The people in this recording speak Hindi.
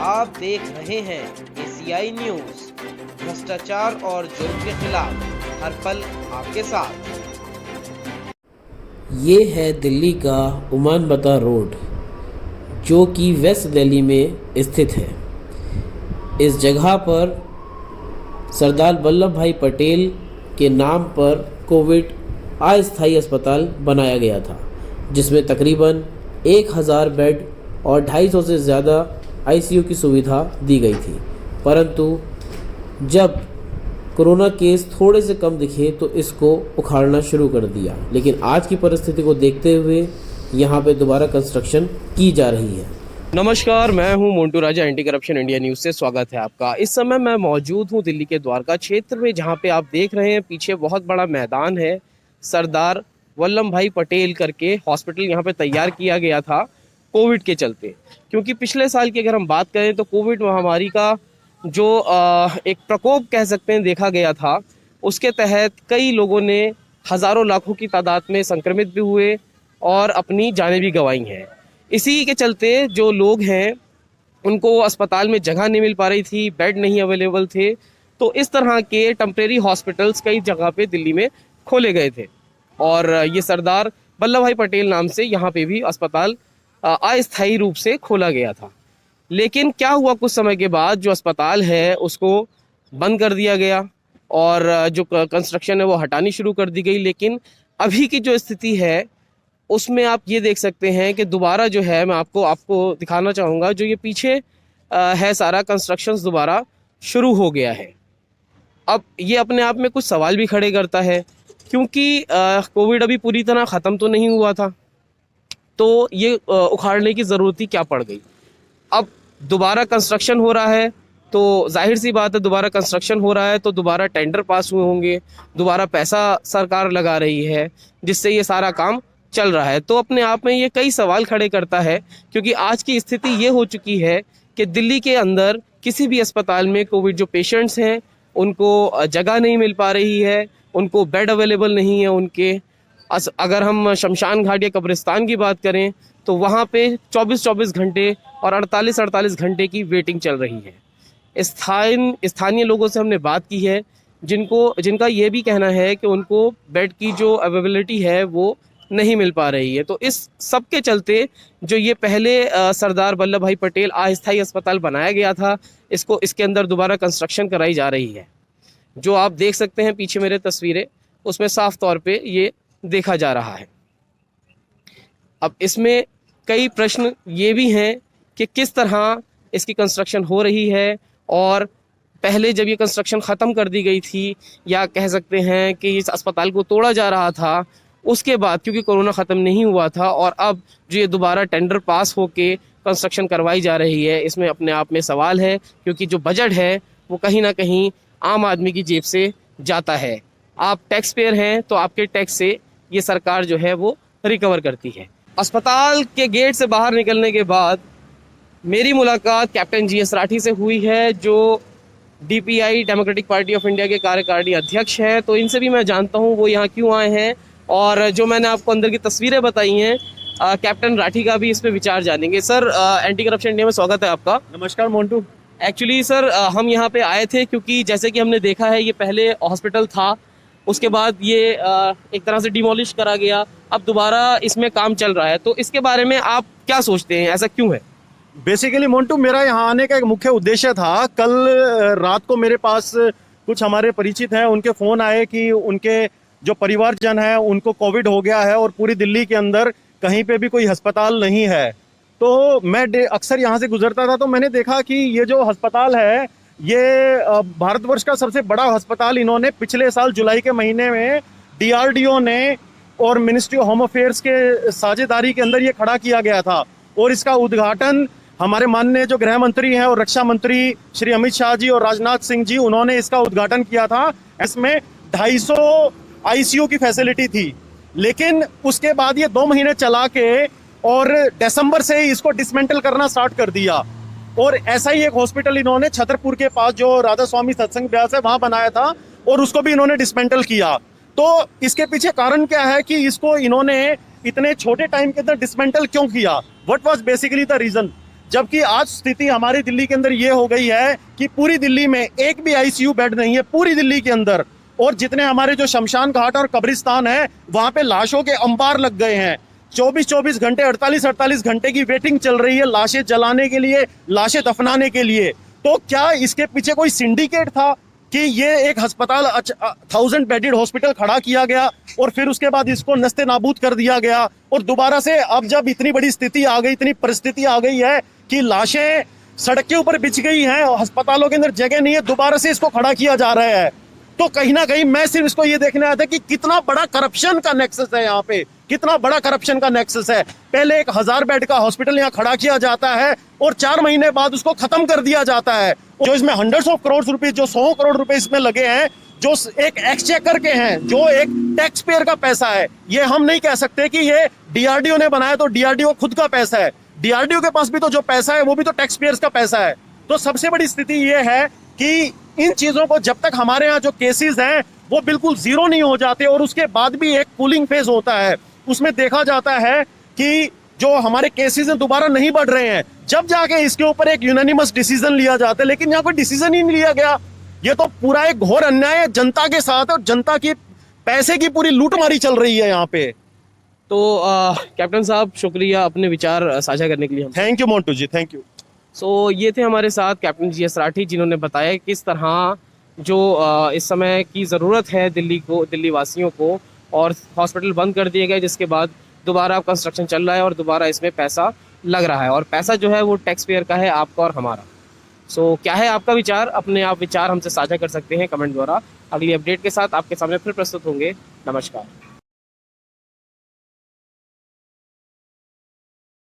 आप देख रहे हैं एशियाई न्यूज। भ्रष्टाचार और जुर्म के खिलाफ हर पल आपके साथ। ये है दिल्ली का उमान बता रोड, जो कि वेस्ट दिल्ली में स्थित है। इस जगह पर सरदार वल्लभ भाई पटेल के नाम पर कोविड अस्थायी अस्पताल बनाया गया था, जिसमें तकरीबन 1000 बेड और 250 से ज़्यादा आईसीयू की सुविधा दी गई थी। परंतु जब कोरोना केस थोड़े से कम दिखे तो इसको उखाड़ना शुरू कर दिया। लेकिन आज की परिस्थिति को देखते हुए यहाँ पे दोबारा कंस्ट्रक्शन की जा रही है। नमस्कार, मैं हूं मोंटू राजा, एंटी करप्शन इंडिया न्यूज़ से स्वागत है आपका। इस समय मैं मौजूद हूं दिल्ली के द्वारका क्षेत्र में, जहां पे आप देख रहे हैं पीछे बहुत बड़ा मैदान है। सरदार वल्लभ भाई पटेल करके हॉस्पिटल यहां पे तैयार किया गया था कोविड के चलते, क्योंकि पिछले साल की अगर हम बात करें तो कोविड महामारी का जो एक प्रकोप कह सकते हैं देखा गया था। उसके तहत कई लोगों ने हज़ारों लाखों की तादाद में संक्रमित भी हुए और अपनी जानें भी गंवाई हैं। इसी के चलते जो लोग हैं उनको अस्पताल में जगह नहीं मिल पा रही थी, बेड नहीं अवेलेबल थे, तो इस तरह के टेम्परेरी हॉस्पिटल्स कई जगह पे दिल्ली में खोले गए थे। और ये सरदार वल्लभ भाई पटेल नाम से यहाँ पे भी अस्पताल अस्थायी रूप से खोला गया था। लेकिन क्या हुआ, कुछ समय के बाद जो अस्पताल है उसको बंद कर दिया गया और जो कंस्ट्रक्शन है वो हटानी शुरू कर दी गई। लेकिन अभी की जो स्थिति है उसमें आप ये देख सकते हैं कि दोबारा जो है, मैं आपको दिखाना चाहूँगा, जो ये पीछे है सारा कंस्ट्रक्शन दोबारा शुरू हो गया है। अब ये अपने आप में कुछ सवाल भी खड़े करता है, क्योंकि कोविड अभी पूरी तरह ख़त्म तो नहीं हुआ था, तो ये उखाड़ने की ज़रूरत ही क्या पड़ गई। अब दोबारा कंस्ट्रक्शन हो रहा है तो जाहिर सी बात है, दोबारा कंस्ट्रक्शन हो रहा है तो दोबारा टेंडर पास हुए होंगे, दोबारा पैसा सरकार लगा रही है, जिससे ये सारा काम चल रहा है। तो अपने आप में ये कई सवाल खड़े करता है, क्योंकि आज की स्थिति ये हो चुकी है कि दिल्ली के अंदर किसी भी अस्पताल में कोविड जो पेशेंट्स हैं उनको जगह नहीं मिल पा रही है, उनको बेड अवेलेबल नहीं है उनके। अगर हम शमशान घाट या कब्रिस्तान की बात करें तो वहाँ पे 24-24 घंटे और 48-48 घंटे की वेटिंग चल रही है। स्थानीय लोगों से हमने बात की है, जिनका ये भी कहना है कि उनको बेड की जो अवेलेबिलिटी है वो नहीं मिल पा रही है। तो इस सब के चलते जो ये पहले सरदार वल्लभ भाई पटेल अस्थायी अस्पताल बनाया गया था, इसके अंदर दोबारा कंस्ट्रक्शन कराई जा रही है। जो आप देख सकते हैं पीछे मेरे तस्वीरें, उसमें साफ तौर पे ये देखा जा रहा है। अब इसमें कई प्रश्न ये भी हैं कि किस तरह इसकी कंस्ट्रक्शन हो रही है, और पहले जब ये कंस्ट्रक्शन ख़त्म कर दी गई थी, या कह सकते हैं कि इस अस्पताल को तोड़ा जा रहा था, उसके बाद क्योंकि कोरोना ख़त्म नहीं हुआ था और अब जो ये दोबारा टेंडर पास होके कंस्ट्रक्शन करवाई जा रही है, इसमें अपने आप में सवाल है, क्योंकि जो बजट है वो कहीं ना कहीं आम आदमी की जेब से जाता है। आप टैक्स पेयर हैं तो आपके टैक्स से ये सरकार जो है वो रिकवर करती है। अस्पताल के गेट से बाहर निकलने के बाद मेरी मुलाकात कैप्टन जीएस राठी से हुई है, जो DPI democratic party of India के कार्यकारिणी अध्यक्ष हैं। तो इनसे भी मैं जानता हूँ वो यहाँ क्यों आए हैं, और जो मैंने आपको अंदर की तस्वीरें बताई हैं कैप्टन राठी का भी इस पर विचार जानेंगे। सर, एंटी करप्शन इंडिया में स्वागत है आपका। नमस्कार मोंटू। एक्चुअली सर, हम यहाँ पे आए थे क्योंकि जैसे कि हमने देखा है ये पहले हॉस्पिटल था, उसके बाद ये एक तरह से डिमोलिश करा गया, अब दोबारा इसमें काम चल रहा है। तो इसके बारे में आप क्या सोचते हैं, ऐसा क्यों है? बेसिकली मोंटू, मेरा यहाँ आने का एक मुख्य उद्देश्य था। कल रात को मेरे पास कुछ हमारे परिचित हैं, उनके फ़ोन आए कि उनके जो परिवारजन हैं उनको कोविड हो गया है और पूरी दिल्ली के अंदर कहीं पे भी कोई अस्पताल नहीं है। तो मैं अक्सर यहाँ से गुजरता था, तो मैंने देखा कि ये जो अस्पताल है ये भारतवर्ष का सबसे बड़ा अस्पताल इन्होंने पिछले साल जुलाई के महीने में डीआरडीओ ने और मिनिस्ट्री ऑफ होम अफेयर्स के साझेदारी के अंदर ये खड़ा किया गया था। और इसका उद्घाटन हमारे माननीय जो गृह मंत्री हैं और रक्षा मंत्री श्री अमित शाह जी और राजनाथ सिंह जी, उन्होंने इसका उद्घाटन किया था। इसमें 250 आईसीयू की फैसिलिटी थी, लेकिन उसके बाद ये 2 महीने चला के और दिसंबर से ही इसको डिसमेंटल करना स्टार्ट कर दिया। और ऐसा ही एक हॉस्पिटल इन्होंने छतरपुर के पास जो राधा स्वामी सत्संग ब्यास है वहां बनाया था, और उसको भी इन्होंने डिसमेंटल किया। तो इसके पीछे कारण क्या है कि इसको इन्होंने इतने छोटे टाइम के अंदर डिसमेंटल क्यों किया? What was basically the reason? जबकि आज स्थिति हमारी दिल्ली के अंदर ये हो गई है कि पूरी दिल्ली में एक भी आईसीयू बेड नहीं है पूरी दिल्ली के अंदर। और जितने हमारे जो शमशान घाट और कब्रिस्तान है वहां पे लाशों के अंबार लग गए हैं। 24-24 घंटे 48-48 घंटे की वेटिंग चल रही है लाशें जलाने के लिए, लाशें दफनाने के लिए। तो क्या इसके पीछे कोई सिंडिकेट था कि ये एक अस्पताल 1000 बेडेड हॉस्पिटल खड़ा किया गया और फिर उसके बाद इसको नस्ते नाबूद कर दिया गया, और दोबारा से अब जब इतनी बड़ी स्थिति आ गई, इतनी परिस्थिति आ गई है कि लाशें सड़क के ऊपर बिछ गई हैं और अस्पतालों के अंदर जगह नहीं है, दोबारा से इसको खड़ा किया जा रहा है। तो कहीं ना कहीं मैं सिर्फ इसको ये देखने आया था कि कितना बड़ा करप्शन का नेक्सस है यहाँ पे, कितना बड़ा करप्शन का नेक्सस है। पहले एक 1000 बेड का हॉस्पिटल यहाँ खड़ा किया जाता है और 4 महीने बाद उसको खत्म कर दिया जाता है। जो इसमें हंड्रेड्स ऑफ करोड़ रुपए, जो 100 करोड़ रुपए इसमें लगे हैं, जो एक एक्सचेकर के हैं, जो एक टैक्स पेयर का पैसा है। ये हम नहीं कह सकते कि ये डीआरडीओ ने बनाया तो डीआरडीओ खुद का पैसा है। डीआरडीओ के पास भी तो जो पैसा है वो भी तो टैक्स पेयर्स का पैसा है। तो सबसे बड़ी स्थिति ये है कि इन चीजों को जब तक हमारे यहाँ जो केसेस हैं वो बिल्कुल जीरो नहीं हो जाते और उसके बाद भी एक कूलिंग फेज होता है, उसमें देखा जाता है कि जो हमारे केसेस हैं दोबारा नहीं बढ़ रहे हैं, जब जाके इसके ऊपर एक यूनानिमस डिसीजन लिया जाता है। लेकिन यहाँ कोई डिसीजन ही नहीं लिया गया। ये तो पूरा एक घोर अन्याय है जनता के साथ और जनता की पैसे की पूरी लूटमारी चल रही है यहाँ पे। तो कैप्टन साहब शुक्रिया अपने विचार साझा करने के लिए। Thank you Montu ji, thank you. So ये थे हमारे साथ कैप्टन GS राठी, जिन्होंने बताया किस तरह जो इस समय की ज़रूरत है दिल्ली वासियों को, और हॉस्पिटल बंद कर दिए गए जिसके बाद दोबारा कंस्ट्रक्शन चल रहा है और दोबारा इसमें पैसा लग रहा है, और पैसा जो है वो टैक्स पेयर का है, आपका और हमारा। सो क्या है आपका विचार? अपने आप विचार हमसे साझा कर सकते हैं कमेंट द्वारा। अगली अपडेट के साथ आपके सामने फिर प्रस्तुत होंगे। नमस्कार।